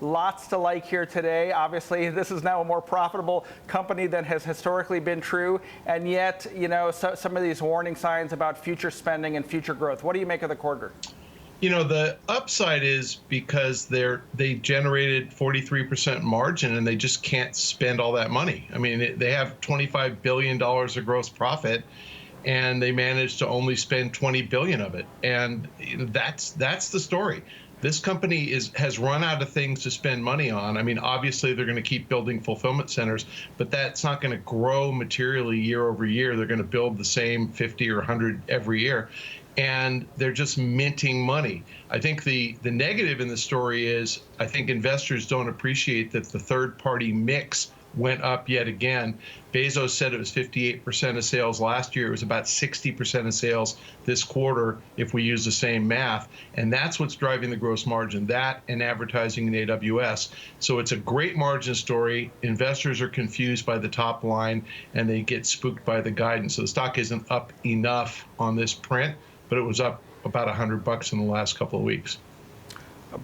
Lots to like here today. Obviously, this is now a more profitable company than has historically been true. And yet, some of these warning signs about future spending and future growth. What do you make of the quarter? The upside is because they generated 43% margin and they just can't spend all that money. I mean, they have $25 billion of gross profit and they managed to only spend 20 billion of it. And that's the story. This company has run out of things to spend money on. I mean, obviously they're going to keep building fulfillment centers, but that's not going to grow materially year over year. They're going to build the same 50 or 100 every year. And they're just minting money. I think the negative in the story is I think investors don't appreciate that the third-party mix went up yet again. Bezos said it was 58% of sales last year. It was about 60% of sales this quarter if we use the same math. And that's what's driving the gross margin, that and advertising in AWS. So it's a great margin story. Investors are confused by the top line and they get spooked by the guidance. So the stock isn't up enough on this print, but it was up about $100 in the last couple of weeks.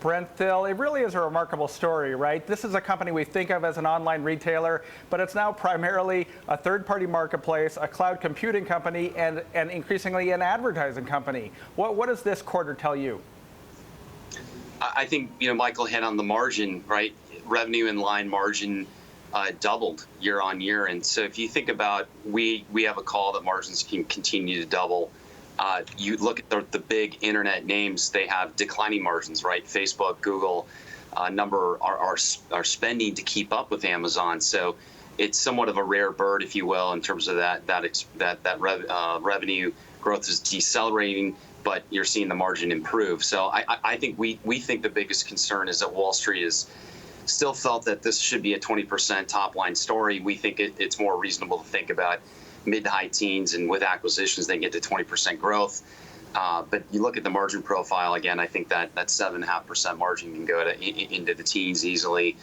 Brent Thill, it really is a remarkable story, right? This is a company we think of as an online retailer, but it's now primarily a third-party marketplace, a cloud computing company, and increasingly an advertising company. What does this quarter tell you? I think, Michael hit on the margin, right? Revenue in line margin doubled year on year. And so if you think about, we have a call that margins can continue to double. You look at the big internet names, they have declining margins, right? Facebook, Google, number are spending to keep up with Amazon. So it's somewhat of a rare bird, if you will, in terms of that revenue growth is decelerating, but you're seeing the margin improve. So I think we think the biggest concern is that Wall Street is still felt that this should be a 20% top line story. We think it's more reasonable to think about mid to high teens, and with acquisitions, they get to 20% growth. But you look at the margin profile, again, I think that 7.5% margin can go into the teens easily.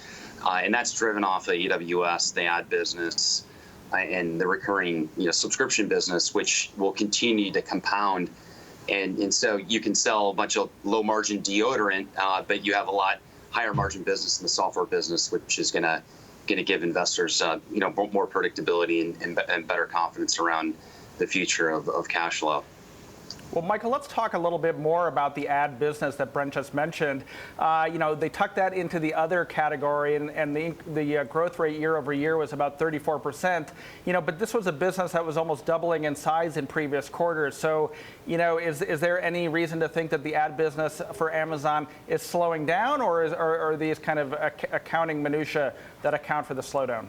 And that's driven off of AWS, the ad business, and the recurring subscription business, which will continue to compound. And so you can sell a bunch of low margin deodorant, but you have a lot higher margin business in the software business, which is going to give investors more predictability and better confidence around the future of cash flow. Well, Michael, let's talk a little bit more about the ad business that Brent just mentioned. They tucked that into the other category, and the growth rate year over year was about 34%. But this was a business that was almost doubling in size in previous quarters. So, is there any reason to think that the ad business for Amazon is slowing down, or are these kind of accounting minutia that account for the slowdown?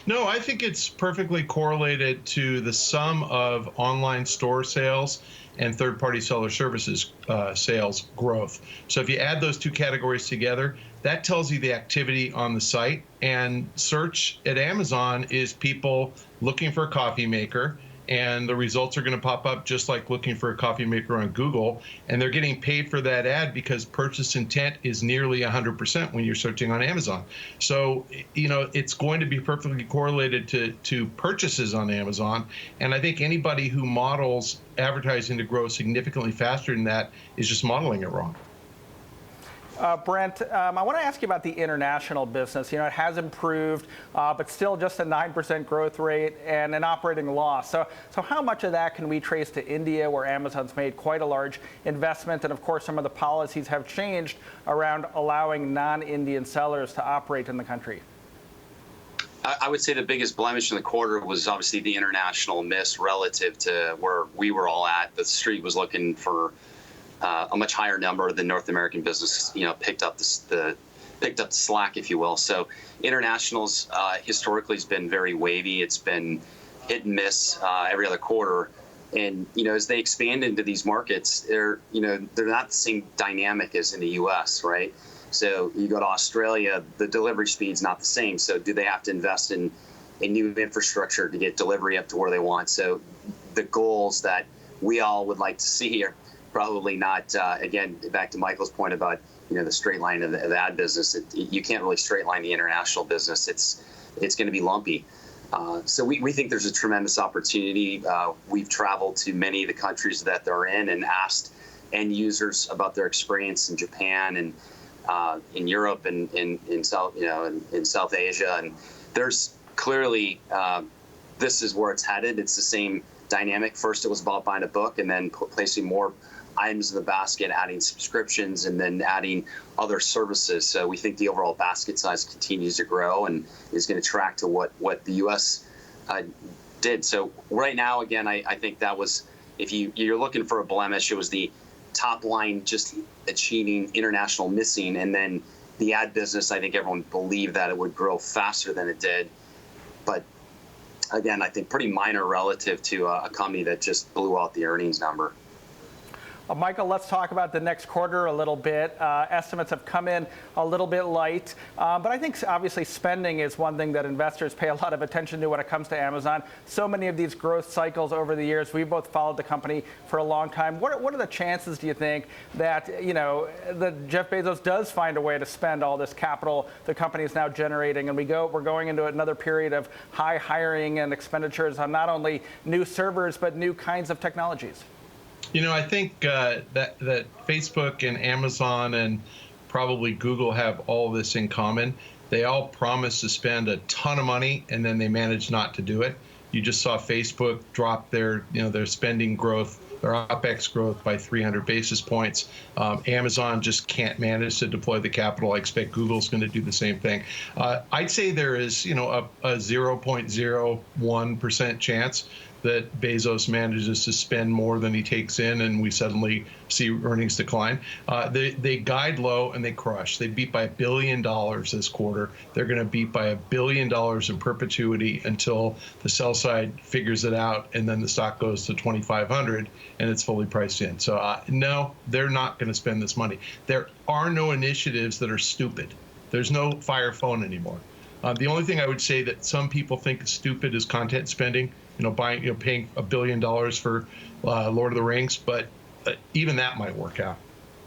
No, I think it's perfectly correlated to the sum of online store sales and third-party seller services sales growth. So if you add those two categories together, that tells you the activity on the site. And search at Amazon is people looking for a coffee maker, and the results are going to pop up just like looking for a coffee maker on Google. And they're getting paid for that ad because purchase intent is nearly 100% when you're searching on Amazon. So, it's going to be perfectly correlated to purchases on Amazon. And I think anybody who models advertising to grow significantly faster than that is just modeling it wrong. Brent, I want to ask you about the international business. It has improved, but still just a 9% growth rate and an operating loss. So how much of that can we trace to India, where Amazon's made quite a large investment, and of course some of the policies have changed around allowing non-Indian sellers to operate in the country? I would say the biggest blemish in the quarter was obviously the international miss relative to where we were all at. The street was looking for a much higher number than North American business, picked up the slack, if you will. So internationals historically has been very wavy. It's been hit and miss every other quarter. And as they expand into these markets, they're not the same dynamic as in the U.S., right? So you go to Australia, the delivery speed's not the same. So do they have to invest in new infrastructure to get delivery up to where they want? So the goals that we all would like to see are probably not, again, back to Michael's point about, the straight line of the ad business. You can't really straight line the international business. It's going to be lumpy. So we think there's a tremendous opportunity. We've traveled to many of the countries that they're in and asked end users about their experience in Japan. And in Europe and in South, in South Asia, and there's clearly this is where it's headed. It's the same dynamic. First, it was about buying a book, and then placing more items in the basket, adding subscriptions, and then adding other services. So we think the overall basket size continues to grow and is going to track to what the U.S. Did. So right now, again, I think that was, if you're looking for a blemish, it was the top line just achieving international missing, and then the ad business. I think everyone believed that it would grow faster than it did, but again, I think pretty minor relative to a company that just blew out the earnings number. Michael, let's talk about the next quarter a little bit. Estimates have come in a little bit light, but I think obviously spending is one thing that investors pay a lot of attention to when it comes to Amazon. So many of these growth cycles over the years, we've both followed the company for a long time. What are the chances, do you think, that that Jeff Bezos does find a way to spend all this capital the company is now generating, and we're going into another period of high hiring and expenditures on not only new servers but new kinds of technologies? I think that Facebook and Amazon and probably Google have all this in common. They all promise to spend a ton of money, and then they manage not to do it. You just saw Facebook drop their spending growth, their OPEX growth by 300 basis points. Amazon just can't manage to deploy the capital. I expect Google's going to do the same thing. I'd say there is, a 0.01% chance that Bezos manages to spend more than he takes in, and we suddenly see earnings decline. They guide low and they crush. They beat by $1 billion this quarter. They're going to beat by $1 billion in perpetuity until the sell side figures it out, and then the stock goes to 2,500 and it's fully priced in. So no, they're not going to spend this money. There are no initiatives that are stupid. There's no Fire Phone anymore. The only thing I would say that some people think is stupid is content spending. Paying $1 billion for Lord of the Rings, but even that might work out.